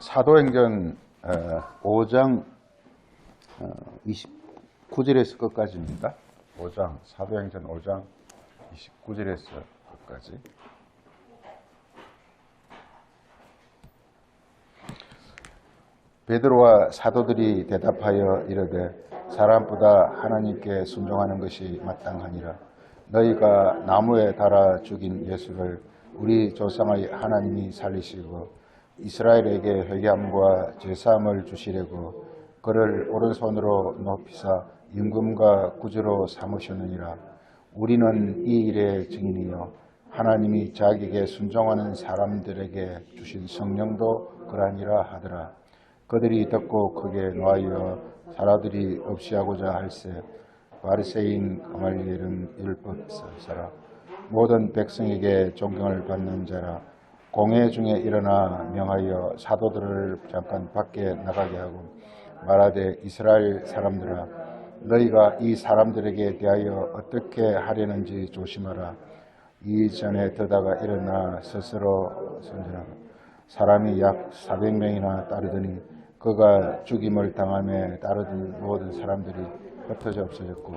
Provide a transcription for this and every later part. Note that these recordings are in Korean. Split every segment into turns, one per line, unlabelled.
사도행전 5장 29절에서 끝까지입니다. 5장, 사도행전 5장 29절에서 끝까지. 베드로와 사도들이 대답하여 이르되 사람보다 하나님께 순종하는 것이 마땅하니라. 너희가 나무에 달아 죽인 예수를 우리 조상의 하나님이 살리시고 이스라엘에게 회개함과 제사함을 주시려고 그를 오른손으로 높이사 임금과 구주로 삼으셨느니라. 우리는 이 일의 증인이요 하나님이 자기에게 순종하는 사람들에게 주신 성령도 그러하니라 하더라. 그들이 듣고 크게 노하여 사람들이 없이 하고자 할세 바리새인 가말리엘은 율법사라 모든 백성에게 존경을 받는 자라. 공회 중에 일어나 명하여 사도들을 잠깐 밖에 나가게 하고 말하되 이스라엘 사람들아 너희가 이 사람들에게 대하여 어떻게 하려는지 조심하라. 이전에 듣다가 일어나 스스로 선전하라. 사람이 약 400명이나 따르더니 그가 죽임을 당함에 따르던 모든 사람들이 흩어져 없어졌고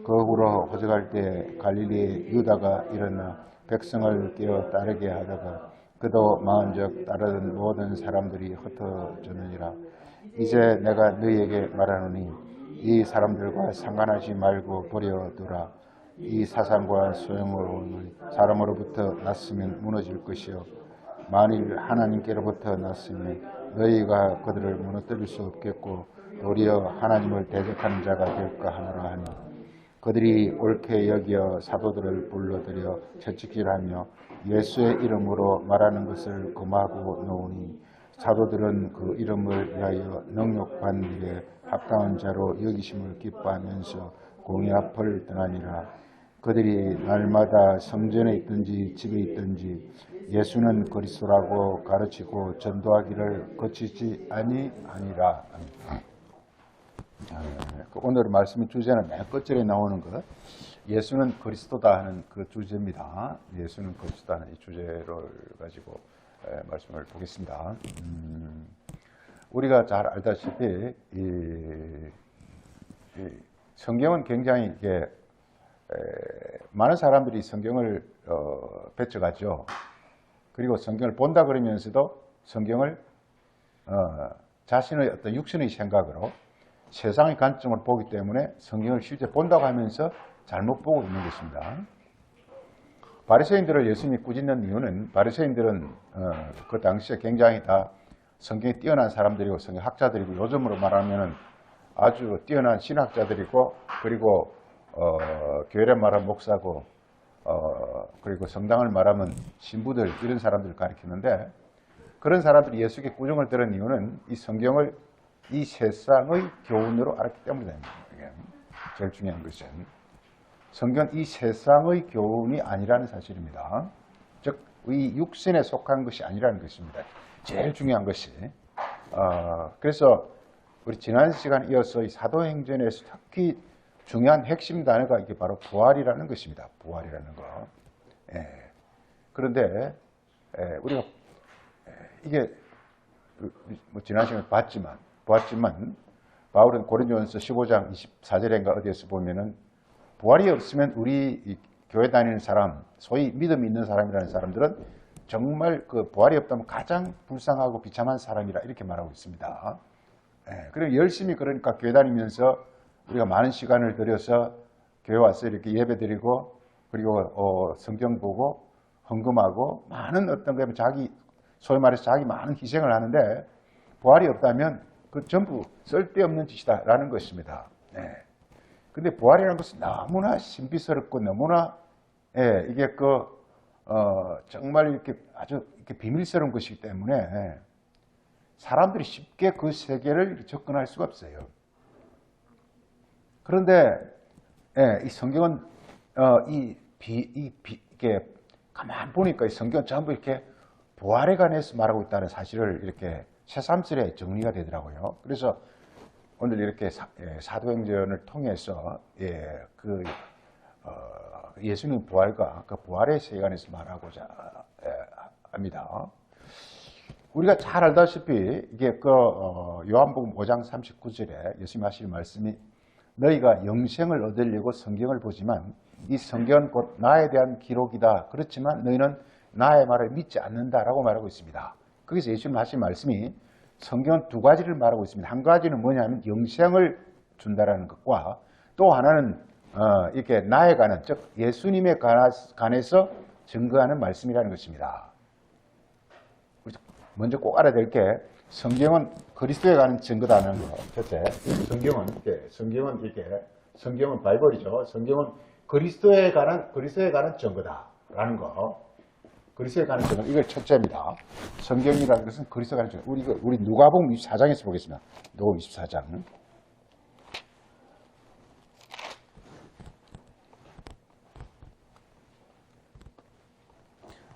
그 후로 호적할 때 갈릴리의 유다가 일어나 백성을 깨어 따르게 하다가 그도 마흔적 따르던 모든 사람들이 흩어졌느니라. 이제 내가 너희에게 말하노니 이 사람들과 상관하지 말고 버려두라. 이 사상과 소용을 사람으로부터 났으면 무너질 것이요 만일 하나님께로부터 났으면 너희가 그들을 무너뜨릴 수 없겠고 도리어 하나님을 대적하는 자가 될까 하노라 하니 그들이 옳게 여겨 사도들을 불러들여 채찍질하며 예수의 이름으로 말하는 것을 금하고 놓으니 사도들은 그 이름을 위하여 능욕받는 일에 합당한 자로 여기심을 기뻐하면서 공회 앞을 떠나니라. 그들이 날마다 성전에 있든지 집에 있든지 예수는 그리스도라고 가르치고 전도하기를 그치지 아니하니라. 오늘 말씀의 주제는 맨 끝절에 나오는 것, 예수는 그리스도다 하는 그 주제입니다. 예수는 그리스도다 하는 이 주제를 가지고 말씀을 보겠습니다. 우리가 잘 알다시피 이 성경은 굉장히 이게 많은 사람들이 성경을 배척하죠. 그리고 성경을 본다 그러면서도 성경을 자신의 어떤 육신의 생각으로 세상의 관점으로 보기 때문에 성경을 실제 본다고 하면서 잘못 보고 있는 것입니다. 바리새인들을 예수님이 꾸짖는 이유는 바리새인들은 그 당시에 굉장히 다 성경에 뛰어난 사람들이고 성경학자들이고 요즘으로 말하면 아주 뛰어난 신학자들이고 그리고 교회를 말하면 목사고 그리고 성당을 말하면 신부들 이런 사람들을 가리키는데 그런 사람들이 예수께 꾸중을 들은 이유는 이 성경을 이 세상의 교훈으로 알았기 때문입니다. 제일 중요한 것은 성경은 이 세상의 교훈이 아니라는 사실입니다. 즉 이 육신에 속한 것이 아니라는 것입니다. 제일 중요한 것이 그래서 우리 지난 시간에 이어서 이 사도행전에서 특히 중요한 핵심 단어가 이게 바로 부활이라는 것입니다. 부활이라는 거. 그런데 우리가 이게 뭐 지난 시간에 보았지만 바울은 고린도전서 15장 24절인가 어디에서 보면은 부활이 없으면 우리 이 교회 다니는 사람, 소위 믿음이 있는 사람이라는 사람들은 정말 그 부활이 없다면 가장 불쌍하고 비참한 사람이라 이렇게 말하고 있습니다. 그리고 열심히 그러니까 교회 다니면서 우리가 많은 시간을 들여서 교회 와서 이렇게 예배 드리고 그리고 성경 보고 헌금하고 많은 어떤 거 자기 소위 말해서 자기 많은 희생을 하는데 부활이 없다면 그 전부 쓸데없는 짓이다라는 것입니다. 근데 부활이라는 것은 너무나 신비스럽고 너무나 이게 정말 이렇게 아주 이렇게 비밀스러운 것이기 때문에 사람들이 쉽게 그 세계를 접근할 수가 없어요. 그런데 이 성경은 이게 가만 보니까 이 성경은 전부 이렇게 부활에 관해서 말하고 있다는 사실을 이렇게 새삼스레 정리가 되더라고요. 그래서 오늘 이렇게 사도행전을 통해서 예수님 부활과 그 부활의 세계관에서 말하고자 합니다. 우리가 잘 알다시피 이게 요한복음 5장 39절에 예수님 하시는 말씀이 너희가 영생을 얻으려고 성경을 보지만 이 성경은 곧 나에 대한 기록이다. 그렇지만 너희는 나의 말을 믿지 않는다라고 말하고 있습니다. 거기서 예수님 하신 말씀이 성경은 두 가지를 말하고 있습니다. 한 가지는 뭐냐면 영생을 준다라는 것과 또 하나는 이렇게 나에 관한, 즉 예수님에 관해서 증거하는 말씀이라는 것입니다. 먼저 꼭 알아야 될 게 성경은 그리스도에 관한 증거다는 거. 첫째, 성경은 바이블이죠. 성경은 그리스도에 관한 증거다라는 거. 그리스도에 관한 증거. 이걸 첫째입니다. 성경이라는 것은 그리스도에 관한 증거. 우리 누가복음 24장에서 보겠습니다. 누가복음 24장.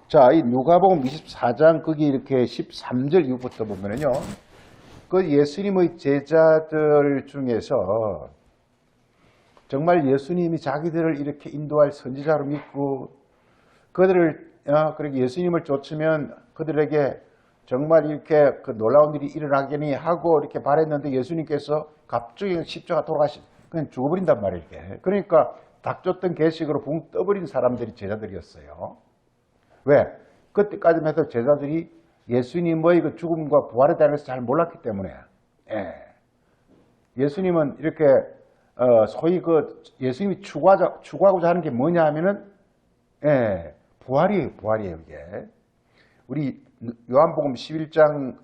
자, 이 누가복음 24장 거기 이렇게 13절 이후부터 보면은요. 그 예수님의 제자들 중에서 정말 예수님이 자기들을 이렇게 인도할 선지자로 믿고 그들을 그렇게 예수님을 쫓으면 그들에게 정말 이렇게 그 놀라운 일이 일어나겠니 하고 이렇게 바랬는데 예수님께서 갑자기 십자가 돌아가시 그냥 죽어버린단 말이에요. 이게. 그러니까 닥쳤던 계식으로 붕 떠버린 사람들이 제자들이었어요. 왜? 그때까지만 해도 제자들이 예수님의 그 죽음과 부활에 대해서 잘 몰랐기 때문에 예수님은 이렇게 소위 그 예수님이 추구하고자 하는 게 뭐냐 하면은 부활이에요 이게. 우리 요한복음 11장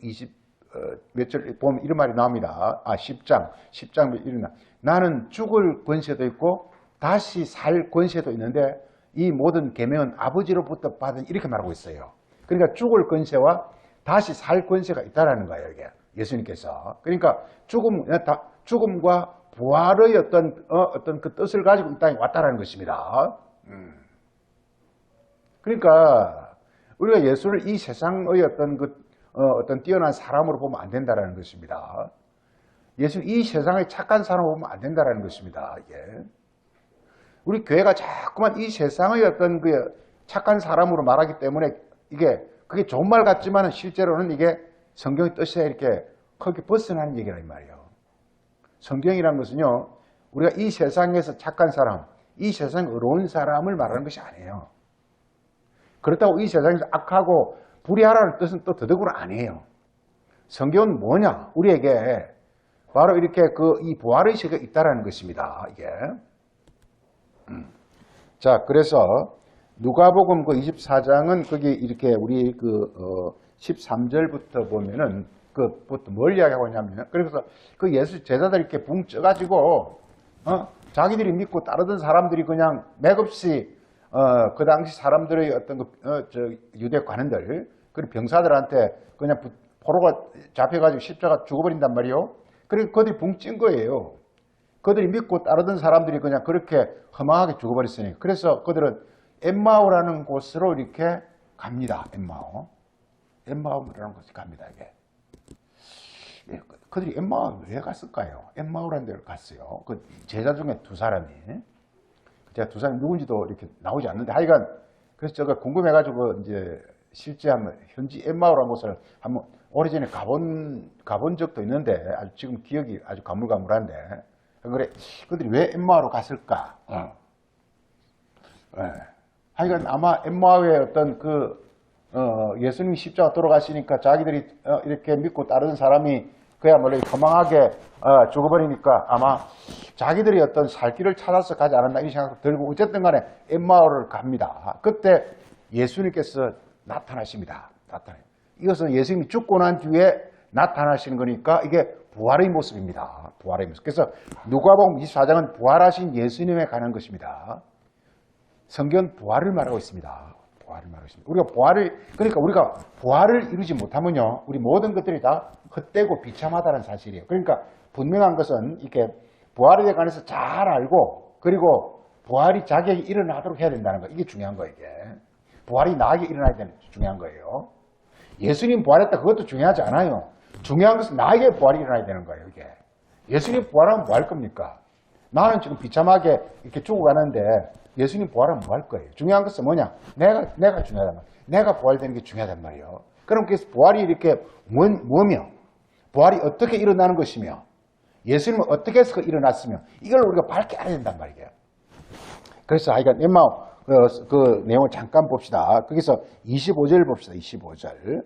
몇 절 보면 이런 말이 나옵니다. 10장 이런 나는 죽을 권세도 있고 다시 살 권세도 있는데 이 모든 계명은 아버지로부터 받은 이렇게 말하고 있어요. 그러니까 죽을 권세와 다시 살 권세가 있다라는 거예요, 이게. 예수님께서. 그러니까 죽음과 부활의 어떤 그 뜻을 가지고 이 땅에 왔다라는 것입니다. 그러니까 우리가 예수를 이 세상의 어떤 뛰어난 사람으로 보면 안 된다라는 것입니다. 예수는 이 세상의 착한 사람으로 보면 안 된다라는 것입니다, 이게. 우리 교회가 자꾸만 이 세상의 어떤 그 착한 사람으로 말하기 때문에 그게 좋은 말 같지만 실제로는 이게 성경의 뜻에 이렇게 크게 벗어나는 얘기란 말이에요. 성경이란 것은요, 우리가 이 세상에서 착한 사람, 이 세상 의로운 사람을 말하는 것이 아니에요. 그렇다고 이 세상에서 악하고 불의하라는 뜻은 또 더더구나 아니에요. 성경은 뭐냐? 우리에게 바로 이렇게 이 부활의 세계가 있다라는 것입니다, 이게. 자, 그래서 누가복음 그 24장은 거기 이렇게 우리 13절부터 보면은 그부터 뭘 이야기하고 있냐면 그래서 그 예수 제자들이 이렇게 붕 쪄가지고 자기들이 믿고 따르던 사람들이 그냥 맥없이 그 당시 사람들의 어떤 유대 관원들 그리고 병사들한테 그냥 포로가 잡혀가지고 십자가 죽어버린단 말이에요. 그리고 그들이 붕 찐 거예요. 그들이 믿고 따르던 사람들이 그냥 그렇게 허망하게 죽어버렸으니 그래서 그들은 엠마오라는 곳으로 이렇게 갑니다. 엠마오라는 곳에 갑니다. 이게. 그들이 엠마오에 왜 갔을까요? 엠마오라는 데를 갔어요. 그 제자 중에 두 사람이. 제가 두 사람이 누군지도 이렇게 나오지 않는데 하여간 그래서 제가 궁금해가지고 이제 실제 한번 현지 엠마오라는 곳을 한번 오래전에 가본 적도 있는데 아주 지금 기억이 아주 가물가물한데 그래 그들이 왜 엠마오로 갔을까? 하여간 아마 엠마오의 어떤 예수님이 십자가 돌아가시니까 자기들이 이렇게 믿고 따르는 사람이 그야말로 허망하게 죽어버리니까 아마 자기들이 어떤 살 길을 찾아서 가지 않았나 이 생각도 들고 어쨌든 간에 엠마오를 갑니다. 그때 예수님께서 나타나십니다. 이것은 예수님이 죽고 난 뒤에 나타나시는 거니까 이게 부활의 모습입니다. 부활의 모습. 그래서 누가복음 24장은 부활하신 예수님에 관한 것입니다. 성경은 부활을 말하고 있습니다. 그러니까 우리가 부활을 이루지 못하면요, 우리 모든 것들이 다 헛되고 비참하다는 사실이에요. 그러니까 분명한 것은 이렇게 부활에 관해서 잘 알고 그리고 부활이 자기에게 일어나도록 해야 된다는 거. 이게 중요한 거예요. 이게. 부활이 나에게 일어나야 되는 게 중요한 거예요. 예수님 부활했다 그것도 중요하지 않아요. 중요한 것은 나에게 부활이 일어나야 되는 거예요. 이게. 예수님 부활하면 뭐 할 겁니까? 나는 지금 비참하게 이렇게 죽어가는데 예수님 부활하면 뭐 할 거예요? 중요한 것은 뭐냐? 내가 중요하단 말이에요. 내가 부활되는 게 중요하단 말이에요. 그럼 그래서 부활이 이렇게 뭐며, 부활이 어떻게 일어나는 것이며, 예수님은 어떻게 해서 일어났으며, 이걸 우리가 밝게 알아야 된단 말이에요. 그래서 하여간 엠마 그 내용을 잠깐 봅시다. 거기서 25절 봅시다. 25절.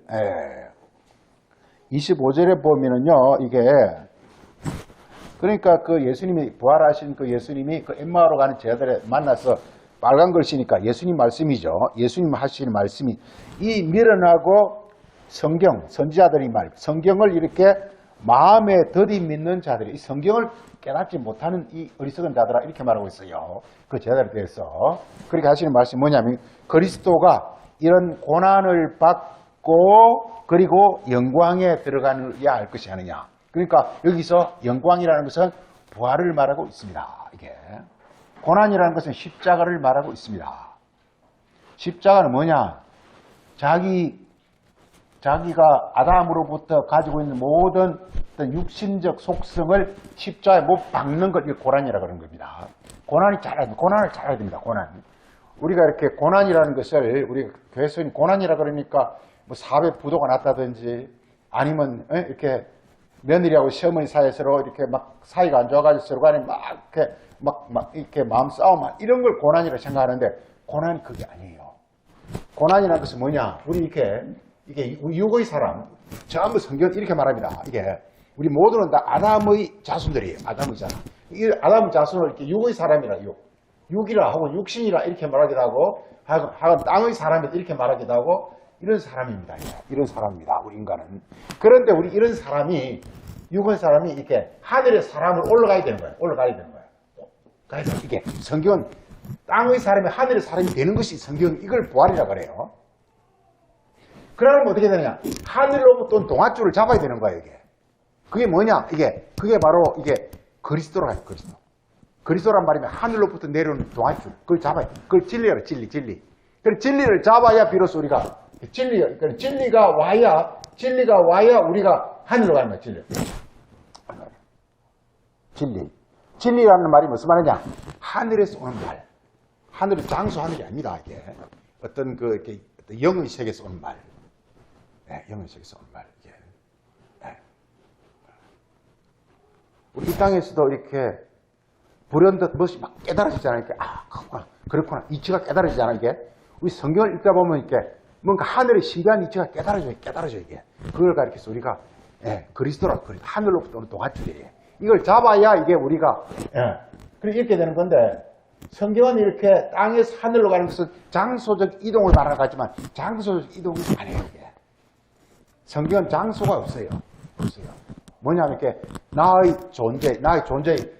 25절에 보면은요, 이게 그러니까 그 예수님이 부활하신 그 예수님이 그 엠마오로 가는 제자들에 만나서 빨간 글씨니까 예수님 말씀이죠. 예수님 하시는 말씀이 이 미련하고 성경, 선지자들이 성경을 이렇게 마음에 더디 믿는 자들이 이 성경을 깨닫지 못하는 이 어리석은 자들아 이렇게 말하고 있어요. 그 제자들에 대해서. 그렇게 하시는 말씀이 뭐냐면 그리스도가 이런 고난을 받고 그리고 영광에 들어가야 할 것이 아니냐. 그러니까 여기서 영광이라는 것은 부활을 말하고 있습니다. 이게 고난이라는 것은 십자가를 말하고 있습니다. 십자가는 뭐냐? 자기가 아담으로부터 가지고 있는 모든 어떤 육신적 속성을 십자가에 못 박는 걸 고난이라고 하는 겁니다. 고난을 잘해야 됩니다. 고난. 우리가 이렇게 고난이라는 것을 우리 교회에서는 고난이라 그러니까 뭐 사회 부도가 났다든지 아니면 이렇게 며느리하고 시어머니 사이에서 이렇게 막 사이가 안 좋아가지고 서로 간에 막 이렇게 마음 싸움 이런 걸 고난이라고 생각하는데 고난이 그게 아니에요. 고난이라는 것은 뭐냐? 우리 이게 육의 사람 전부 성경 이렇게 말합니다. 이게 우리 모두는 다 아담의 자손들이에요. 아담의 자손. 이 아담의 자손을 이렇게 육의 사람이라 육이라 하고 육신이라 이렇게 말하기도 하고 땅의 사람이라 이렇게 말하기도 하고 이런 사람입니다. 이런 사람입니다. 우리 인간은. 그런데 우리 이런 사람이 육의 사람이 이렇게 하늘의 사람을 올라가야 되는 거예요. 올라가야 되는 거예요. 그래서 이게 성경은 땅의 사람이 하늘의 사람이 되는 것이 성경 이걸 부활이라 그래요. 그러면 어떻게 되느냐? 하늘로부터 온 동아줄을 잡아야 되는 거예요, 이게. 그게 뭐냐? 그게 바로 이게 그리스도라 해요, 그리스도. 그리스도란 말이면 하늘로부터 내려오는 동아줄. 그걸 잡아야 돼. 그걸 진리라, 진리. 그 진리를 잡아야 비로소 우리가 진리가 와야 우리가 하늘로 가는 거야, 진리라는 말이 무슨 말이냐? 하늘에서 오는 말. 하늘은 장소 하늘이 아닙니다, 이게. 어떤 이렇게 영의 세계에서 오는 말. 네, 영의 세계에서 오는 말. 이게. 네. 우리 이 땅에서도 이렇게 불현듯 무엇이 막 깨달아지잖아요. 그렇구나. 이치가 깨달아지잖아요, 이게. 우리 성경을 읽다 보면 이렇게 뭔가 하늘의 신비한 이치가 깨달아져, 이게. 그걸 가리켜서 우리가, 그리스도라, 하늘로부터 오는 동아줄이에요. 이걸 잡아야 이게 우리가, 그렇게 이렇게 되는 건데, 성경은 이렇게 땅에서 하늘로 가는 것은 장소적 이동을 말하지만 장소적 이동이 아니에요, 이게. 성경은 장소가 없어요. 뭐냐면 이렇게 나의 존재의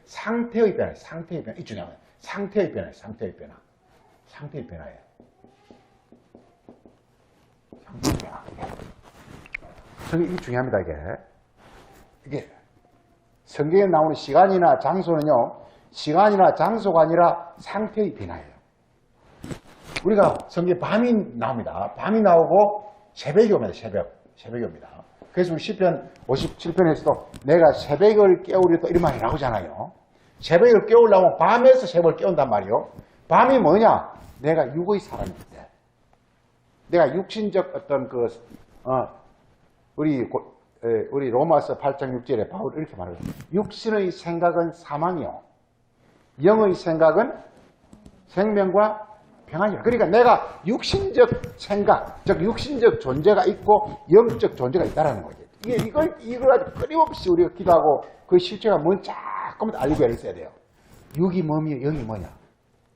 상태의 변화, 이 중요해요. 상태의 변화예요. 상태의 변화예요. 성경이 중요합니다, 이게. 성경에 나오는 시간이나 장소는요, 시간이나 장소가 아니라 상태의 변화예요. 우리가 성경에 밤이 나옵니다. 밤이 나오고 새벽이 옵니다. 새벽이 옵니다. 그래서 우리 시편 57편에서도 내가 새벽을 깨우리다 이런 말이 나오잖아요. 새벽을 깨우려면 밤에서 새벽을 깨운단 말이에요. 밤이 뭐냐? 내가 육의 사람일 때. 내가 육신적 어떤 우리 로마서 8장 6절에 바울이 이렇게 말해요. 육신의 생각은 사망이요. 영의 생각은 생명과 평안이요. 그러니까 내가 육신적 생각, 즉 육신적 존재가 있고 영적 존재가 있다라는 거죠. 이걸 아주 끊임없이 우리가 기도하고 그 실체가 뭔지 조금 알고 있어야 돼요. 육이 뭐며 영이 뭐냐.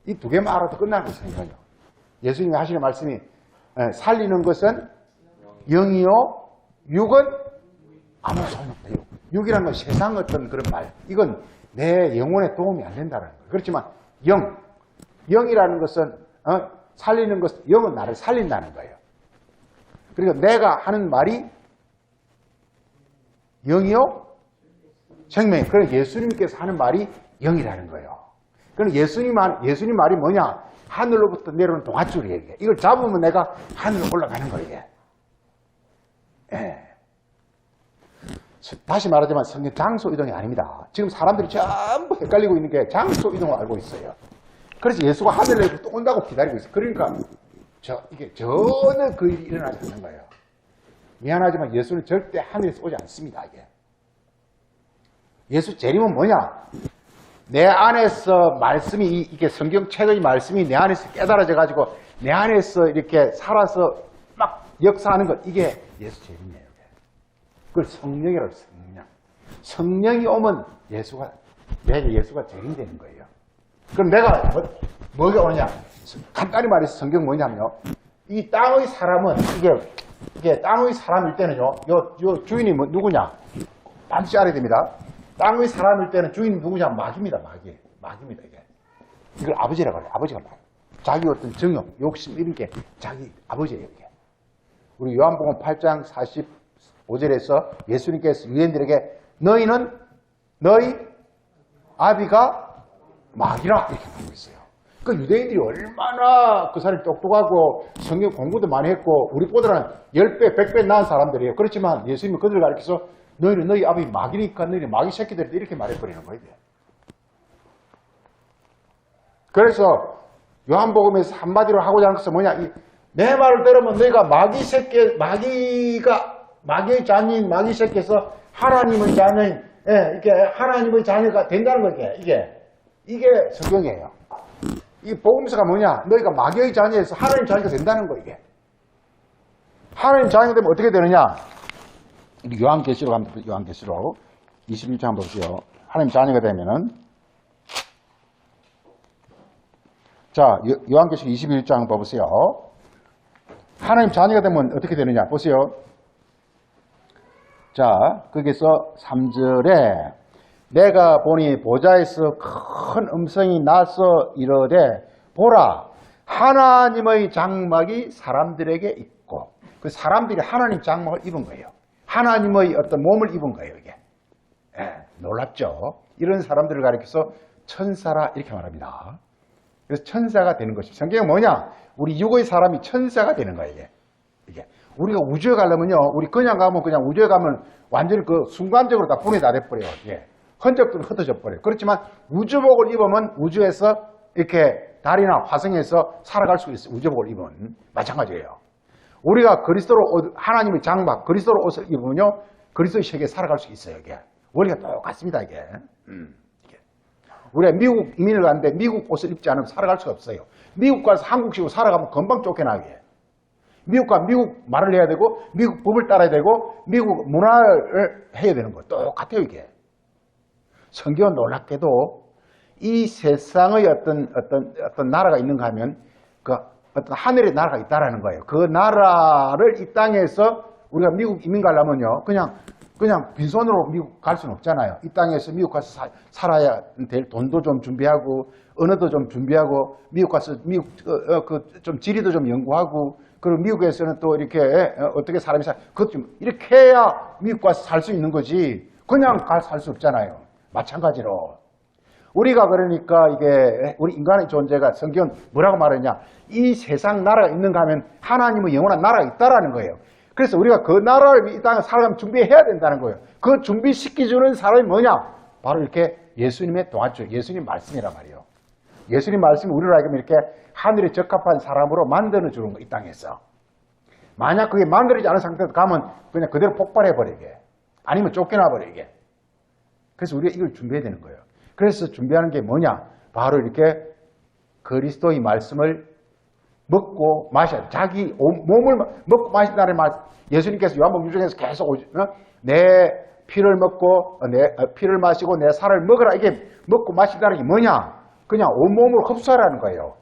이 두 개만 알아도 끝나는 거예요. 예수님이 하시는 말씀이 살리는 것은 영이요, 육은 아무 소용없다. 육이라는 건 세상 어떤 그런 말. 이건 내 영혼에 도움이 안 된다는 거예요. 그렇지만 영이라는 것은 살리는 것은 영은 나를 살린다는 거예요. 그러니까 내가 하는 말이 영이요, 생명이요. 그러니까 예수님께서 하는 말이 영이라는 거예요. 그러니까 예수님 말이 뭐냐? 하늘로부터 내려오는 동아줄이에요. 이걸 잡으면 내가 하늘로 올라가는 거예요. 다시 말하지만 성경 장소 이동이 아닙니다. 지금 사람들이 전부 헷갈리고 있는 게 장소 이동을 알고 있어요. 그래서 예수가 하늘에 또 온다고 기다리고 있어요. 그러니까 이게 전혀 그 일이 일어나지 않는 거예요. 미안하지만 예수는 절대 하늘에서 오지 않습니다. 이게. 예수 재림은 뭐냐? 내 안에서 말씀이 이게 성경책의 말씀이 내 안에서 깨달아져 가지고 내 안에서 이렇게 살아서 막 역사하는 것, 이게 예수 재림이에요. 그걸 성령이라고 해요. 성령. 성령이 오면 내게 예수가 재림되는 거예요. 그럼 내가 뭐가 오느냐? 간단히 말해서 성경 뭐냐면요. 이 땅의 사람은 이게 땅의 사람일 때는요. 요 주인이 누구냐? 반드시 알아야 됩니다. 땅의 사람일 때는 주인이 누구냐? 마귀입니다. 마귀입니다. 이게. 이걸 아버지라고 해요. 아버지가 말. 자기 어떤 정욕, 욕심 이런 게 자기 아버지예요. 이게. 우리 요한복음 8장 45절에서 예수님께서 유대인들에게 너희 아비가 마귀라 이렇게 말하고 있어요. 그 유대인들이 얼마나 그 사람이 똑똑하고 성경 공부도 많이 했고 우리보다는 10배, 100배 나은 사람들이에요. 그렇지만 예수님은 그들을 가르쳐서 너희는 너희 아버지 마귀니까 너희는 마귀 새끼들 이렇게 말해버리는 거예요. 그래서 요한복음에서 한마디로 하고자 하는 것은 뭐냐? 내 말을 들으면 너희가 마귀의 자녀인 마귀 새끼에서 하나님의 자녀인, 이게 하나님의 자녀가 된다는 거예요. 이게 성경이에요. 이 복음서가 뭐냐? 너희가 마귀의 자녀에서 하나님 자녀가 된다는 거, 이게. 하나님 자녀가 되면 어떻게 되느냐? 요한계시록 한번, 요한계시록 26장 한번 보세요. 하나님 자녀가 되면은, 자, 요한계시록 21장 한번 보세요. 하나님 자녀가 되면 어떻게 되느냐? 보세요. 자, 거기서 3절에 내가 보니 보좌에서 큰 음성이 나서 이르되 보라 하나님의 장막이 사람들에게 있고 그 사람들이 하나님 장막을 입은 거예요. 하나님의 어떤 몸을 입은 거예요. 이게. 놀랍죠? 이런 사람들을 가리켜서 천사라 이렇게 말합니다. 그래서 천사가 되는 것입니다. 성경은 뭐냐? 우리 육의 사람이 천사가 되는 거예요. 이게. 우리가 우주에 가려면요, 우리 그냥 가면 그냥 우주에 가면 완전히 그 순간적으로 다 분해 다 돼버려요. 흔적들은 흩어져 버려요. 그렇지만 우주복을 입으면 우주에서 이렇게 달이나 화성에서 살아갈 수 있어요. 우주복을 입으면. 마찬가지예요. 우리가 그리스도로, 하나님의 장막, 그리스도로 옷을 입으면요, 그리스도의 세계에 살아갈 수 있어요. 이게. 원리가 똑같습니다. 이게. 우리가 미국 이민을 갔는데 미국 옷을 입지 않으면 살아갈 수가 없어요. 미국 가서 한국식으로 살아가면 금방 쫓겨나게. 미국과 미국 말을 해야 되고 미국 법을 따라야 되고 미국 문화를 해야 되는 거 똑같아요. 이게. 성경은 놀랍게도 이 세상의 어떤 나라가 있는가 하면 그 어떤 하늘의 나라가 있다라는 거예요. 그 나라를 이 땅에서 우리가 미국 이민 가려면요, 그냥 빈손으로 미국 갈 수는 없잖아요. 이 땅에서 미국 가서 살아야 될 돈도 좀 준비하고 언어도 좀 준비하고 미국 가서 좀 지리도 좀 연구하고 그리고 미국에서는 또 이렇게 어떻게 사람이 그것 좀 이렇게 해야 미국 가서 살 수 있는 거지 그냥 살 수 없잖아요. 마찬가지로 우리가 그러니까 이게 우리 인간의 존재가 성경 뭐라고 말하냐? 이 세상 나라가 있는가 하면 하나님의 영원한 나라가 있다라는 거예요. 그래서 우리가 그 나라를 이 땅에 살아가면 준비해야 된다는 거예요. 그 준비시켜주는 사람이 뭐냐? 바로 이렇게 예수님의 동화줄, 예수님 말씀이란 말이에요. 예수님 말씀이 우리를 알게 이렇게 하늘에 적합한 사람으로 만들어주는 거, 이 땅에서. 만약 그게 만들어지지 않은 상태로 가면 그냥 그대로 폭발해버리게. 아니면 쫓겨나버리게. 그래서 우리가 이걸 준비해야 되는 거예요. 그래서 준비하는 게 뭐냐? 바로 이렇게 그리스도의 말씀을 먹고 마셔야 자기 몸을 먹고 마신다는 말. 예수님께서 요한복음 6장에서 계속 내 피를 먹고 내 피를 마시고 내 살을 먹으라. 이게 먹고 마신다는 게 뭐냐? 그냥 온몸으로 흡수하라는 거예요.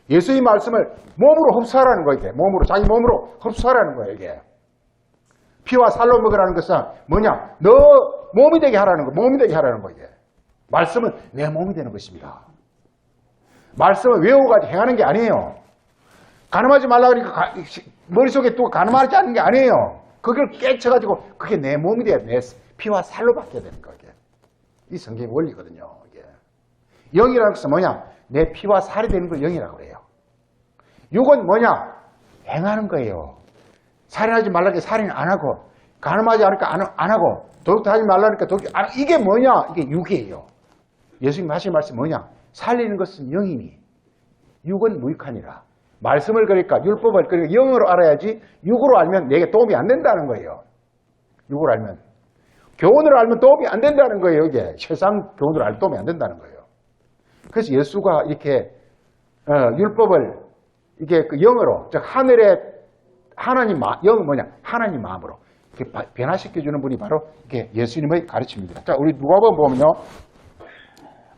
예수의 말씀을 몸으로 흡수하라는 거예요. 이게. 몸으로 자기 몸으로 흡수하라는 거예요. 이게. 피와 살로 먹으라는 것은 뭐냐? 너 몸이 되게 하라는 거. 몸이 되게 하라는 거예요. 말씀은 내 몸이 되는 것입니다. 말씀을 외워가지고 행하는 게 아니에요. 가늠하지 말라 그러니까 머릿속에 또 가늠하지 않는 게 아니에요. 그걸 깨쳐가지고 그게 내 몸이 돼야 내 피와 살로 바뀌어야 되는 거예요. 이 성경의 원리거든요. 이게. 영이라는 것은 뭐냐? 내 피와 살이 되는 걸 영이라고 그래요. 육은 뭐냐? 행하는 거예요. 살인하지 말라니까 살인 안 하고 가늠하지 않으니까 안 하고 도둑하지 말라니까 도둑 안 하고 이게 뭐냐? 이게 육이에요. 예수님 하신 말씀이 뭐냐? 살리는 것은 영이니 육은 무익하니라. 말씀을 그러니까 율법을 그러니까 영어로 알아야지 육으로 알면 내게 도움이 안 된다는 거예요. 육으로 알면. 교훈을 알면 도움이 안 된다는 거예요. 이게 세상 교훈을 알면 도움이 안 된다는 거예요. 그래서 예수가 이렇게 율법을 이게 그 영어로 즉 하늘의 영은 뭐냐? 하나님 마음으로 이렇게 변화시켜 주는 분이 바로 이게 예수님의 가르침입니다. 자, 우리 누가복음 보면요.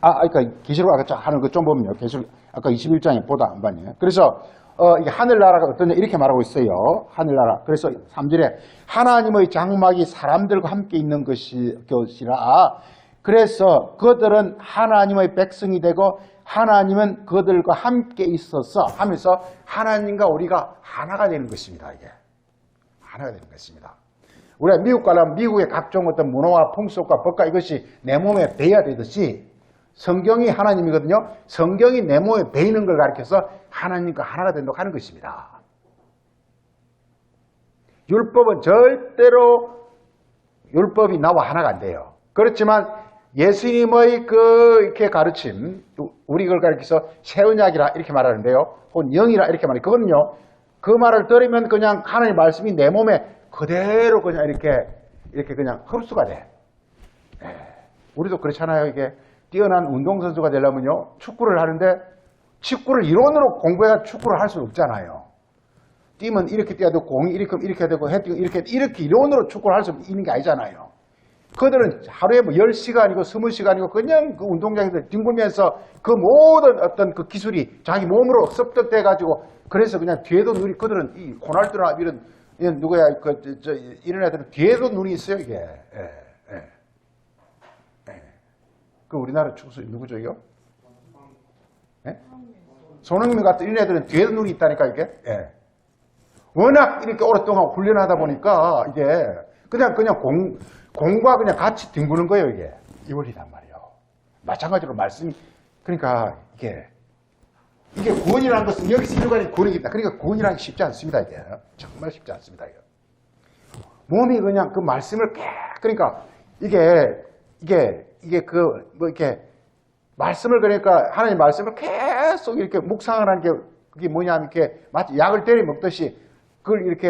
그러니까 계시록 아까 하는 거 좀 보면요. 계시록 아까 21장에 보다 안 봤네요. 그래서 이게 하늘나라가 어떠냐 이렇게 말하고 있어요. 하늘나라. 그래서 3절에 하나님의 장막이 사람들과 함께 있는 것이라. 그래서 그들은 하나님의 백성이 되고 하나님은 그들과 함께 있어서 하면서 하나님과 우리가 하나가 되는 것입니다. 이게 하나가 되는 것입니다. 우리가 미국 가려면 미국의 각종 어떤 문화와 풍속과 법과 이것이 내 몸에 배야 되듯이 성경이 하나님이거든요. 성경이 내 몸에 배이는 걸 가르쳐서 하나님과 하나가 된다고 하는 것입니다. 율법은 절대로 율법이 나와 하나가 안 돼요. 그렇지만 예수님의 이렇게 가르침, 우리 그걸 가르쳐서 새 언약이라 이렇게 말하는데요. 혹은 영이라 이렇게 말해요. 그거는요, 그 말을 들으면 그냥 하나님의 말씀이 내 몸에 그대로 그냥 이렇게 그냥 흡수가 돼. 우리도 그렇잖아요. 이게 뛰어난 운동선수가 되려면요, 축구를 하는데 축구를 이론으로 공부해서 축구를 할 수는 없잖아요. 뛰면 이렇게 뛰어야 되고, 공이 이렇게 되고, 이렇게 이론으로 축구를 할 수 있는 게 아니잖아요. 그들은 하루에 뭐 10시간이고 20시간이고 그냥 그 운동장에서 뒹굴면서 그 모든 어떤 그 기술이 자기 몸으로 습득돼가지고 그래서 그냥 뒤에도 눈이, 그들은 이 호날두나 이런 누구야, 이런 애들은 뒤에도 눈이 있어요, 이게. 그 우리나라 축구 누구죠, 이거? 손흥민 같은 이런 애들은 뒤에도 눈이 있다니까, 이게. 워낙 이렇게 오랫동안 훈련하다 보니까 이게 그냥 공과 그냥 같이 뒹구는 거예요, 이게. 이 원리란 말이에요. 마찬가지로 말씀이, 그러니까 이게 구원이라는 것은 여기서 일관이 구원이겠다. 그러니까 구원이라는 게 쉽지 않습니다, 이게. 정말 쉽지 않습니다, 이게. 몸이 그냥 그 말씀을 그러니까 이게 이렇게 말씀을 그러니까 하나님 말씀을 계속 이렇게 묵상을 하는 게 그게 뭐냐면 이렇게 마치 약을 때려 먹듯이 그걸 이렇게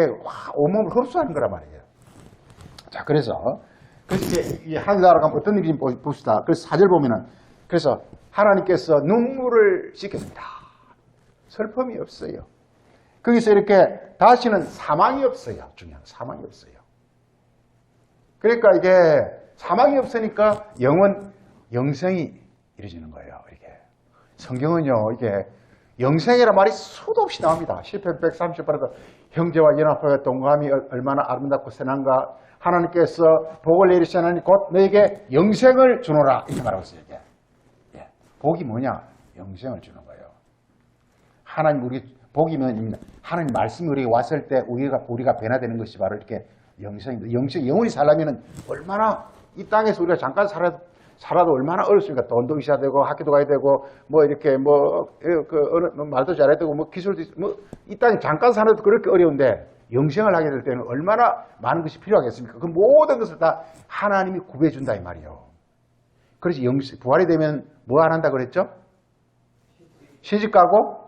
온몸을 흡수하는 거란 말이에요. 자, 그래서 이제 하늘나라 가면 어떤 일인지 봅시다. 그래서 4절 보면은 그래서 하나님께서 눈물을 씻겼습니다. 슬픔이 없어요. 거기서 이렇게 다시는 사망이 없어요. 중요한 사망이 없어요. 그러니까 이게 사망이 없으니까 영생이 이루어지는 거예요. 이게 성경은요, 이게 영생이란 말이 수도 없이 나옵니다. 시편 138에서 형제와 연합하여 동감이 얼마나 아름답고 선한가. 하나님께서 복을 내리시나니 곧 너에게 영생을 주노라 이렇게 말하고 있어요. 이게. 복이 뭐냐? 영생을 주는 거예요. 하나님 복이면 하나님 말씀이 우리에게 왔을 때 우리가 변화되는 것이 바로 이렇게 영생입니다. 영원히 살려면은 얼마나 이 땅에서 우리가 잠깐 살아도 얼마나 어렵습니까? 돈도 있어야 되고 학교도 가야 되고 뭐 이렇게 말도 잘해야 되고 뭐 기술도 이 땅에 잠깐 살아도 그렇게 어려운데 영생을 하게 될 때는 얼마나 많은 것이 필요하겠습니까? 그 모든 것을 다 하나님이 구해준다 이 말이에요. 그래서 부활이 되면 뭐 안 한다 그랬죠? 시집가고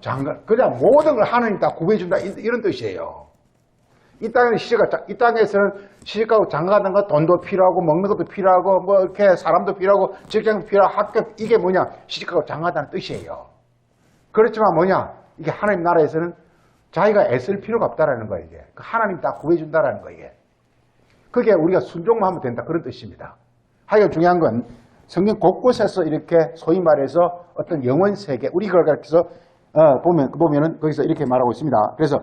장가, 그냥 모든 걸 하나님 다 구해준다 이런 뜻이에요. 이 땅에서는 시집가고 장가가는 거 돈도 필요하고 먹는 것도 필요하고 뭐 이렇게 사람도 필요하고 직장도 필요하고 학교 이게 뭐냐 시집가고 장가가다는 뜻이에요. 그렇지만 뭐냐 이게 하나님 나라에서는 자기가 애쓸 필요가 없다라는 거예요. 이게 하나님 다 구해준다라는 거예요. 이게. 그게 우리가 순종만 하면 된다 그런 뜻입니다. 하여간 중요한 건 성경 곳곳에서 이렇게 소위 말해서 어떤 영원 세계 우리 그걸 가르쳐서 보면은 거기서 이렇게 말하고 있습니다. 그래서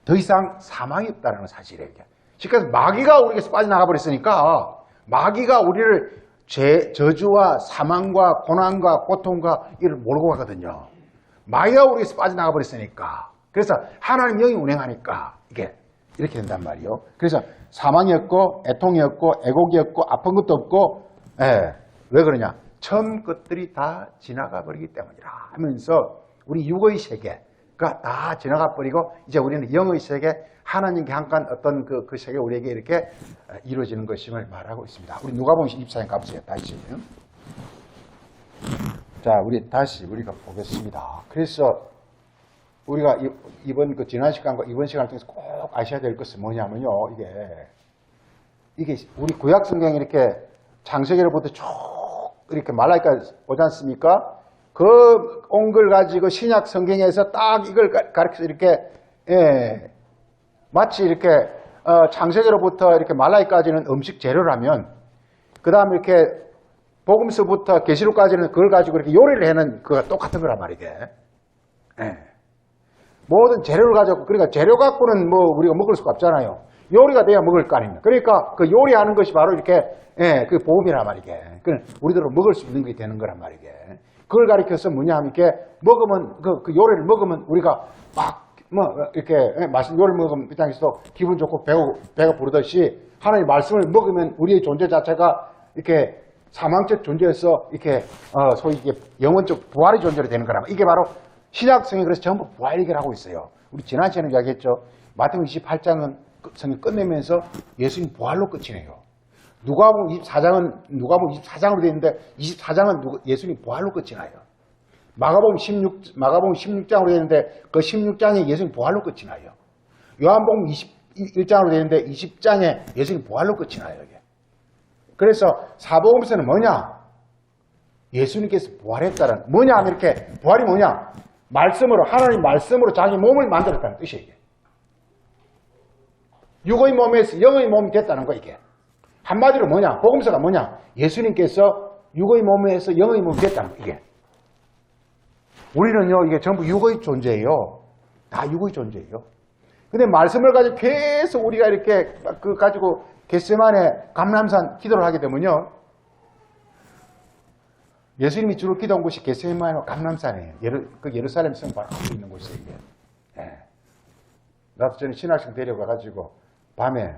더 이상 사망이 없다는 사실이에요. 그래서 마귀가 우리에게서 빠져나가 버렸으니까 마귀가 우리를 저주와 사망과 고난과 고통과 이를 몰고 가거든요. 마귀가 우리에게서 빠져나가 버렸으니까. 그래서 하나님 영이 운행하니까 이게 이렇게 된단 말이에요. 그래서 사망이 없고 애통이 없고 애곡이 없고 아픈 것도 없고 왜 그러냐? 처음 것들이 다 지나가 버리기 때문이라 하면서 우리 육의 세계가 다 지나가 버리고 이제 우리는 영의 세계 하나님께 한간 어떤 그 세계 우리에게 이렇게 이루어지는 것임을 말하고 있습니다. 우리 누가복음 24장 가보세요. 다시. 자, 우리 다시 우리가 보겠습니다. 그래서 우리가 이번 그 지난 시간과 이번 시간을 통해서 꼭 아셔야 될 것은 뭐냐면요. 이게 우리 구약 성경에 이렇게 창세기로부터 쭉 이렇게 말라기까지 오지 않습니까? 그 온 걸 가지고 신약 성경에서 딱 이걸 가르쳐서 이렇게 마치 이렇게 창세기로부터 이렇게 말라기까지는 음식 재료라면 그 다음에 이렇게 복음서부터 계시록까지는 그걸 가지고 이렇게 요리를 해는 그거 똑같은 거란 말이게. 모든 재료를 가지고, 그러니까 재료 갖고는 뭐 우리가 먹을 수가 없잖아요. 요리가 돼야 먹을 거 아닙니까? 그러니까 그 요리하는 것이 바로 이렇게, 그 복음이란 말이게. 우리들은 먹을 수 있는 게 되는 거란 말이게. 그걸 가리켜서 뭐냐 하면 이렇게 먹으면, 그 요리를 먹으면 우리가 이렇게 맛있는 요리를 먹으면 그 땅에서도 기분 좋고 배가 부르듯이 하나님의 말씀을 먹으면 우리의 존재 자체가 이렇게 사망적 존재에서 이렇게, 소위 이게 영원적 부활의 존재로 되는 거란 말이에요. 이게 바로 신약성이 그래서 전부 부활 얘기를 하고 있어요. 우리 지난 시간에 이야기했죠. 마태복음 28장은 성경 끝내면서 예수님 부활로 끝이 내요. 누가복음 24장으로 되어 있는데 24장은 예수님 부활로 끝이 나요. 마가복음 16장으로 되어 있는데 그 16장에 예수님 부활로 끝이 나요. 요한복음 21장으로 되어 있는데 20장에 예수님 부활로 끝이 나요. 이게. 그래서 사복음서는 뭐냐? 예수님께서 부활했다는 뭐냐 하면 이렇게 부활이 뭐냐? 말씀으로 하나님 말씀으로 자기 몸을 만들었다는 뜻이에요. 이게. 육의 몸에서 영의 몸이 됐다는 거 이게. 한마디로 뭐냐? 복음서가 뭐냐? 예수님께서 육의 몸에서 영의 몸이 됐다는 거 이게. 우리는요 이게 전부 육의 존재예요. 다 육의 존재예요. 근데 말씀을 가지고 계속 우리가 이렇게 그 가지고 겟세마네 감람산 기도를 하게 되면요. 예수님이 주로 기도한 곳이 겟세마네 감람산이에요. 그 예루살렘 성 바로 앞에 있는 곳이에요. 이게. 나도 전에 신학생 데려가가지고 밤에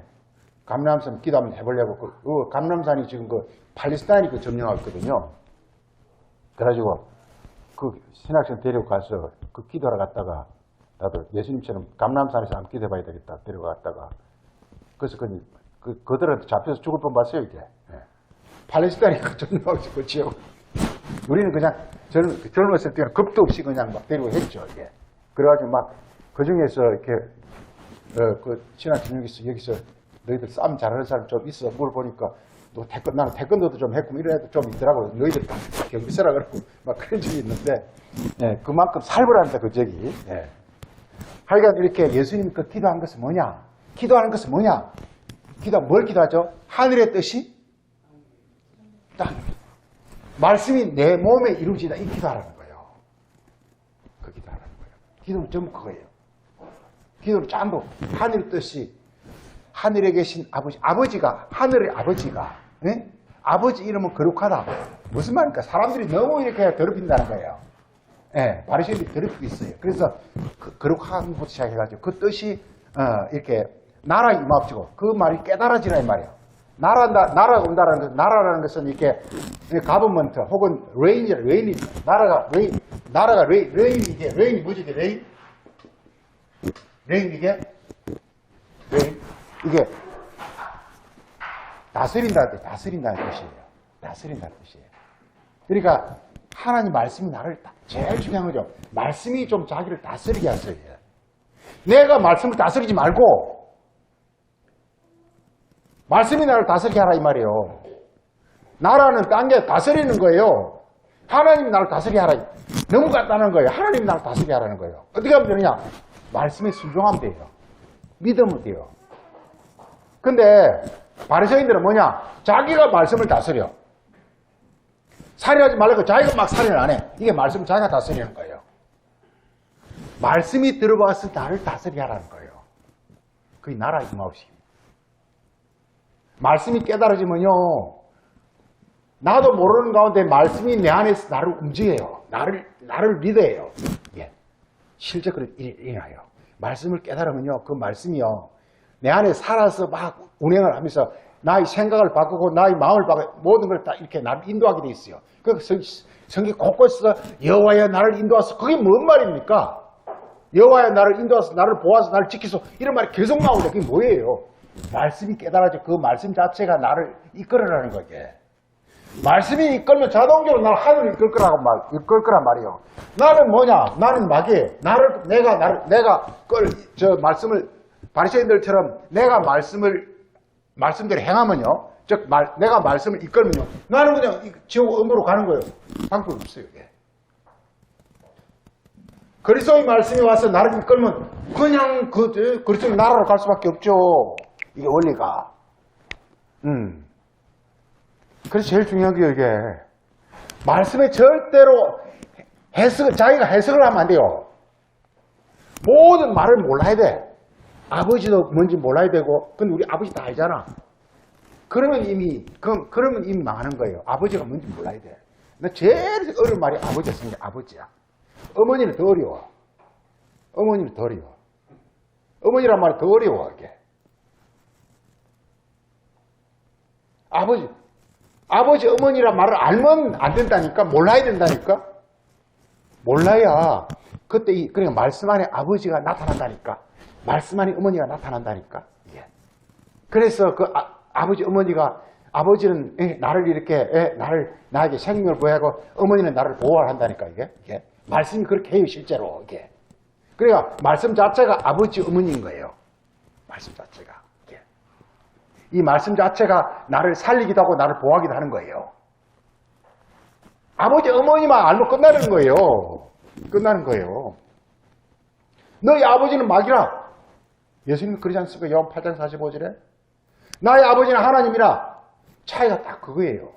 감람산 기도 한번 해보려고 그 감람산이 지금 그 팔레스타인이 그 점령하고 있거든요. 그래가지고 그 신학생 데리고 가서 그 기도하러 갔다가 나도 예수님처럼 감람산에서 한번 기도해봐야 되겠다 데려갔다가 그래서 그들한테 잡혀서 죽을 뻔봤어요 이게. 팔레스타인이 그 점령하고 있고 그 지역. 우리는 그냥 젊었을 때는 겁도 없이 그냥 막 데리고 했죠 이게. 그래가지고 막 그 중에서 이렇게 그 신학생 여기서 너희들 싸움 잘하는 사람 좀 있어 물어보니까 나는 태권도도 좀 했고 이런 애도 좀 있더라고. 너희들 다 경비서라 그러고 막 그런 적이 있는데 그만큼 살벌합니다 그 적이. 하여간 이렇게 예수님이 그 기도한 것은 뭐냐? 기도하는 것은 뭐냐? 뭘 기도하죠? 하늘의 뜻이 땅. 말씀이 내 몸에 이루어지다 이 기도하라는 거예요. 그 기도하라는 거예요. 기도는 전부 그거예요. 기도는 전부 하늘의 뜻이 하늘에 계신 아버지가 하늘의 아버지가 아버지 이름은 거룩하다. 무슨 말입니까? 사람들이 너무 이렇게 더럽힌다는 거예요. 바리새인들이 더럽히고 있어요. 그래서 그 거룩한 것부터 시작해가지고 그 뜻이 이렇게 나라 임합시고 그 말이 깨달아지라 이 말이에요. 나라가 온다라는 것은 나라라는 것은 이렇게 가버먼트 혹은 레인이 나라가 레인이 이게 레인이 뭐지 이게 레인 이게 이게 다스린다는 뜻이에요. 다스린다는 뜻이에요. 그러니까 하나님 말씀이 나를 제일 중요한 거죠. 말씀이 좀 자기를 다스리게 하세요. 내가 말씀을 다스리지 말고 말씀이 나를 다스리게 하라 이 말이에요. 나라는 딴 게 다스리는 거예요. 하나님이 나를 다스리게 하라. 너무 간단한 거예요. 하나님이 나를 다스리게 하라는 거예요. 어떻게 하면 되느냐? 말씀에 순종하면 돼요. 믿으면 돼요. 근데 바리새인들은 뭐냐? 자기가 말씀을 다스려. 살인하지 말라고 자기가 막 살인을 안 해. 이게 말씀을 자기가 다스리는 거예요. 말씀이 들어와서 나를 다스리게 하라는 거예요. 그게 나라 임하옵시. 말씀이 깨달아지면요. 나도 모르는 가운데 말씀이 내 안에서 나를 움직여요. 나를 리드해요. 예. 실제 그런 일이 일어나요. 말씀을 깨달으면요. 그 말씀이요. 내 안에 살아서 막 운행을 하면서 나의 생각을 바꾸고 나의 마음을 바꾸고 모든 걸 다 이렇게 나를 인도하게 돼 있어요. 그 성경 곳곳에서 여호와여 나를 인도하소. 그게 뭔 말입니까? 여호와여 나를 인도하소. 나를 보아서 나를 지키소. 이런 말이 계속 나오는데 그게 뭐예요? 말씀이 깨달아져. 그 말씀 자체가 나를 이끌어라는 거게. 말씀이 이끌면 자동적으로 나를 하늘을 이끌 거란 말이에요. 나는 뭐냐? 나는 마귀. 내가 말씀을, 바리새인들처럼 내가 말씀대로 행하면요. 즉, 내가 말씀을 이끌면요. 나는 그냥 지옥 음으로 가는 거예요. 방법이 없어요, 이게. 그리스도의 말씀이 와서 나를 이끌면 그냥 그리스도의 나라로 갈 수밖에 없죠. 이게 원리가. 그래서 제일 중요한 게 이게 말씀에 절대로 자기가 해석을 하면 안 돼요. 모든 말을 몰라야 돼. 아버지도 뭔지 몰라야 되고, 근데 우리 아버지 다 알잖아. 그러면 이미 망하는 거예요. 아버지가 뭔지 몰라야 돼. 나 제일 어려운 말이 아버지였으니까 아버지야. 어머니는 더 어려워. 어머니란 말이 더 어려워, 이게. 아버지, 어머니란 말을 알면 안 된다니까? 몰라야 된다니까? 몰라야, 그러니까 말씀 안에 아버지가 나타난다니까? 말씀 안에 어머니가 나타난다니까? 예. 그래서 아버지는 나를 나에게 생명을 보호하고, 어머니는 나를 보호한다니까, 이게. 말씀이 그렇게 해요, 실제로, 이게. 그러니까, 말씀 자체가 아버지, 어머니인 거예요. 말씀 자체가. 이 말씀 자체가 나를 살리기도 하고 나를 보호하기도 하는 거예요. 아버지, 어머니만 알면 끝나는 거예요. 너희 아버지는 마귀라. 예수님은 그러지 않습니까? 요한 8장 45절에. 나의 아버지는 하나님이라. 차이가 딱 그거예요.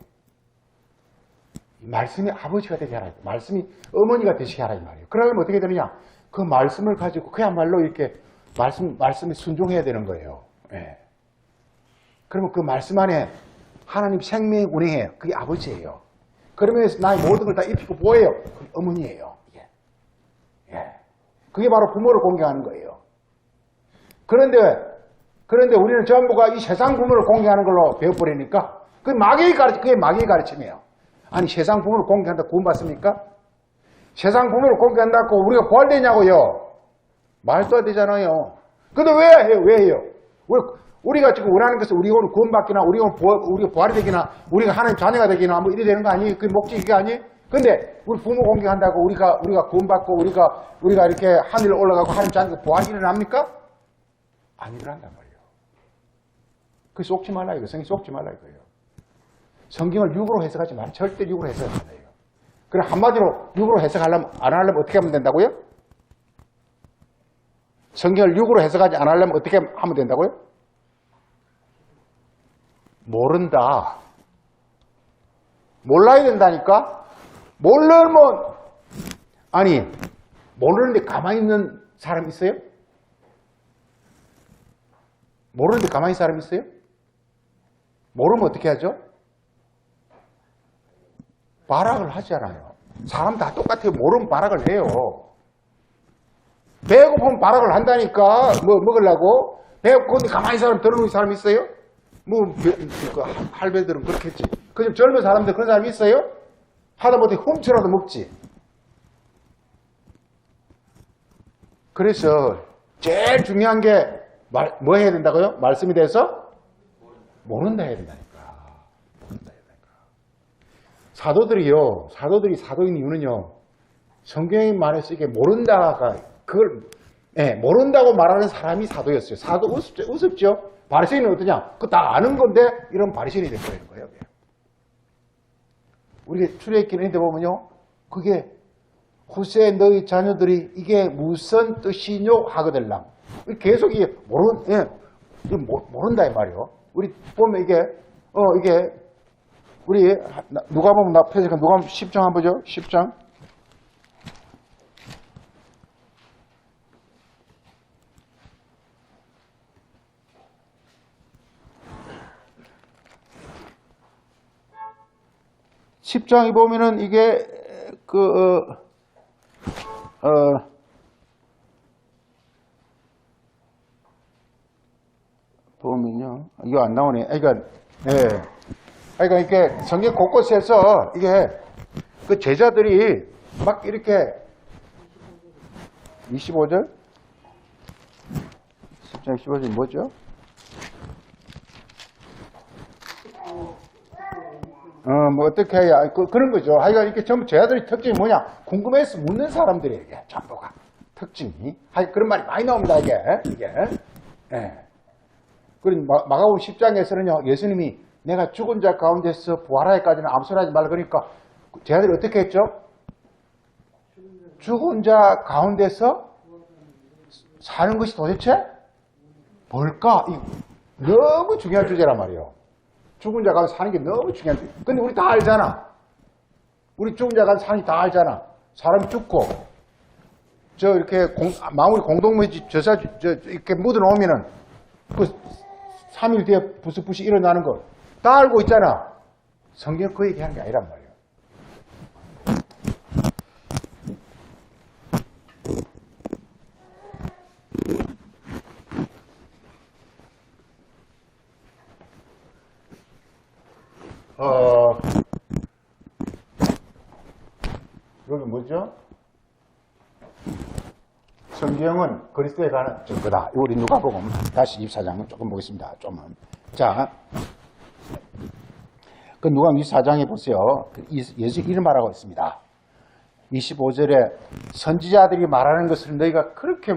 말씀이 아버지가 되게 하라. 말씀이 어머니가 되시게 하라 이 말이에요. 그러면 어떻게 되느냐? 그 말씀을 가지고 그야말로 이렇게 말씀에 순종해야 되는 거예요. 예. 그러면 그 말씀 안에 하나님 생명이 운행해요. 그게 아버지예요. 그러면서 나의 모든 걸 다 입히고 보여요. 그게 어머니예요. 예. 그게 바로 부모를 공경하는 거예요. 그런데 우리는 전부가 이 세상 부모를 공경하는 걸로 배워버리니까 그게 마귀의 가르침이에요. 아니, 세상 부모를 공경한다고 구원받습니까? 세상 부모를 공경한다고 우리가 부활되냐고요? 말도 안 되잖아요. 근데 왜 해요? 우리가 지금 원하는 것은 우리가 구원받기나, 우리가 부활이 되기나, 우리가 하나님 자녀가 되기나, 뭐 이래 되는 거 아니에요? 그게 목적이 그게 아니에요? 근데 우리 부모 공경한다고 우리가 구원받고, 우리가 이렇게 하늘로 올라가고 하나님 자녀가 부활이 일어납니까? 안 일어난단 말이에요. 그게 속지 말라 이거. 성경 속지 말라 이거예요. 성경을 육으로 해석하지 말아요. 절대 육으로 해석하지 말아요. 그럼 한마디로 육으로 해석하려면, 안 하려면 어떻게 하면 된다고요? 성경을 육으로 해석하지 안 하려면 어떻게 하면 된다고요? 모른다. 몰라야 된다니까? 모르는데 가만히 있는 사람 있어요? 모르는데 가만히 있는 사람 있어요? 모르면 어떻게 하죠? 발악을 하잖아요. 사람 다 똑같아요. 모르면 발악을 해요. 배고프면 발악을 한다니까. 먹으려고. 배고픈데 가만히 사람 들어놓은 사람 있어요? 할배들은 그렇겠지. 그좀 젊은 사람들 그런 사람이 있어요? 하다못해 훔쳐라도 먹지. 그래서 제일 중요한 게 뭐 해야 된다고요? 말씀이 돼서? 모른다 해야 된다니까. 사도들이 사도인 이유는요, 성경에 말해서 이게 모른다가, 모른다고 말하는 사람이 사도였어요. 사도 우습죠? 바리새인은 어떠냐? 그거 다 아는 건데, 이런 바리새인이 돼버리는 거예요. 우리가 출애굽기 있는데 보면요, 그게 후세 너희 자녀들이 이게 무슨 뜻이뇨 하거들랑. 계속 이게 모른다 이 말이요. 우리 보면 이게 우리 누가 보면 표지가 누가 10장 한번 보죠. 10장. (10장에) 보면은 이게 보면요, 이거 안 나오네. 그러니까 이게 성경 곳곳에서 이게 그 제자들이 막 이렇게 25절? 10장 25절 뭐죠? 뭐 어떻게 해야 그런 거죠. 하여간 이렇게 전부 쟤들이 특징이 뭐냐 궁금해서 묻는 사람들에게 전부가 특징이 하여간 그런 말이 많이 나옵니다. 이게 예. 그리고 마가복음 10장에서는요 예수님이 내가 죽은 자 가운데서 부활하기까지는 아무 소리 하지 말라 그러니까 쟤들이 어떻게 했죠? 죽은 자 가운데서 사는 것이 도대체 뭘까? 너무 중요한 주제란 말이에요. 죽은 자 가운데 사는 게 너무 중요한 주제. 근데 우리 다 알잖아. 우리 죽은 자 가운데 사는 게 다 알잖아. 사람 죽고 저 이렇게 마무리 공동묘지 이렇게 묻어 놓으면은 그 3일 뒤에 부스부시 일어나는 거 다 알고 있잖아. 성경 그 얘기하는 게 아니란 말이에요. 여기 뭐죠? 성경은 그리스도에 관한 증거다. 우리 누가복음 다시 24장을 조금 보겠습니다. 좀은. 자, 그 누가복음 24장에 보세요. 예수 이름 말하고 있습니다. 25절에 선지자들이 말하는 것을 너희가 그렇게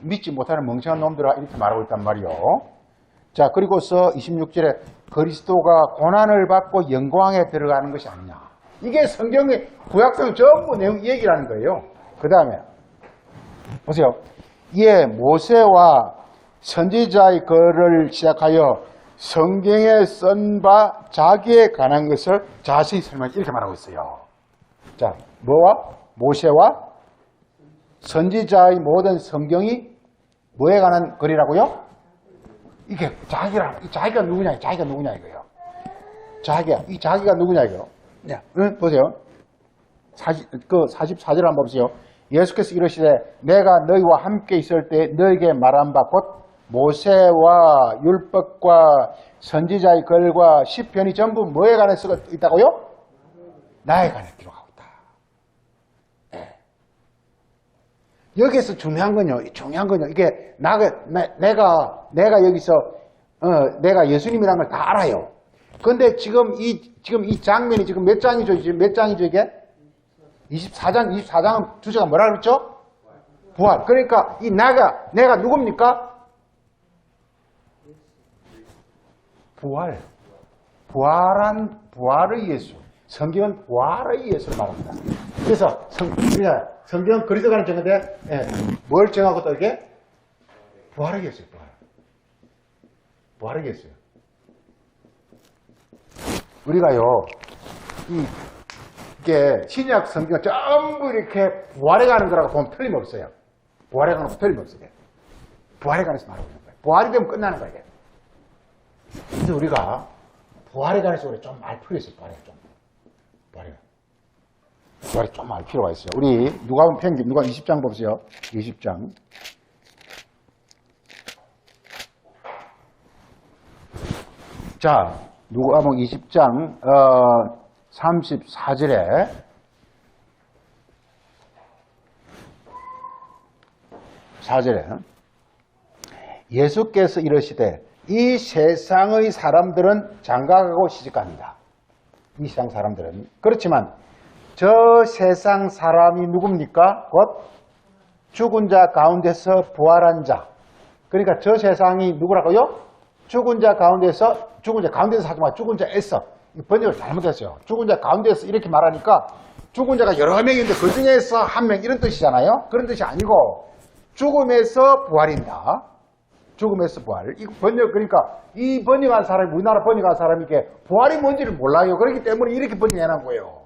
믿지 못하는 멍청한 놈들아 이렇게 말하고 있단 말이요. 자, 그리고서 26절에 그리스도가 고난을 받고 영광에 들어가는 것이 아니냐. 이게 성경의 구약성 전부 내용 얘기를 하는 거예요. 그 다음에 보세요. 이에 모세와 선지자의 글을 시작하여 성경에 쓴 바 자기에 관한 것을 자세히 설명해 이렇게 말하고 있어요. 자, 뭐와? 모세와 선지자의 모든 성경이 뭐에 관한 글이라고요? 이게 자기가 누구냐 이거예요. 이 자기가 누구냐 이거요. 네. 보세요. 44절 한번 보세요. 예수께서 이러시되 내가 너희와 함께 있을 때 너희에게 말한 바 곧 모세와 율법과 선지자의 글과 시편이 전부 뭐에 관해 쓰고 있다고요? 나에 관해 기록하고 있다. 네. 여기서 중요한 건요. 이게 내가 여기서 내가 예수님이라는 걸 다 알아요. 근데 지금 이 장면이 지금 몇 장이죠? 이게? 24장은 주제가 뭐라 그랬죠? 부활. 그러니까 이 내가 누굽니까? 부활의 예수. 성경은 부활의 예수를 말합니다. 그래서 성경은 그리스도 관한 정인데 뭘 정하고 또 이게? 부활의 예수예요. 부활의 예수예요. 우리가요, 이게 신약 성경 전부 이렇게 부활에 가는 거라고 보면 틀림없어요. 부활에 가는 거 틀림없어요. 부활에 관해서 말하고 있는 거예요. 부활이 되면 끝나는 거예요. 그래서 우리가 부활에 관해서 우리 좀 알 필요 있어요. 부활에 좀 알 필요가 있어요. 우리 누가 20장 보세요. 20장. 자, 누가복음 20장 34절에 예수께서 이러시되 이 세상의 사람들은 장가가고 시집갑니다. 이 세상 사람들은. 그렇지만 저 세상 사람이 누굽니까? 곧 죽은 자 가운데서 부활한 자. 그러니까 저 세상이 누구라고요? 죽은 자 가운데서 하지 마. 죽은 자에서. 번역을 잘못했어요. 죽은 자 가운데서 이렇게 말하니까 죽은 자가 여러 명인데 그 중에서 한 명 이런 뜻이잖아요. 그런 뜻이 아니고 죽음에서 부활입니다. 죽음에서 부활. 그러니까 이 번역한 사람이 우리나라 번역한 사람이 이게 부활이 뭔지를 몰라요. 그렇기 때문에 이렇게 번역해놓은 거예요.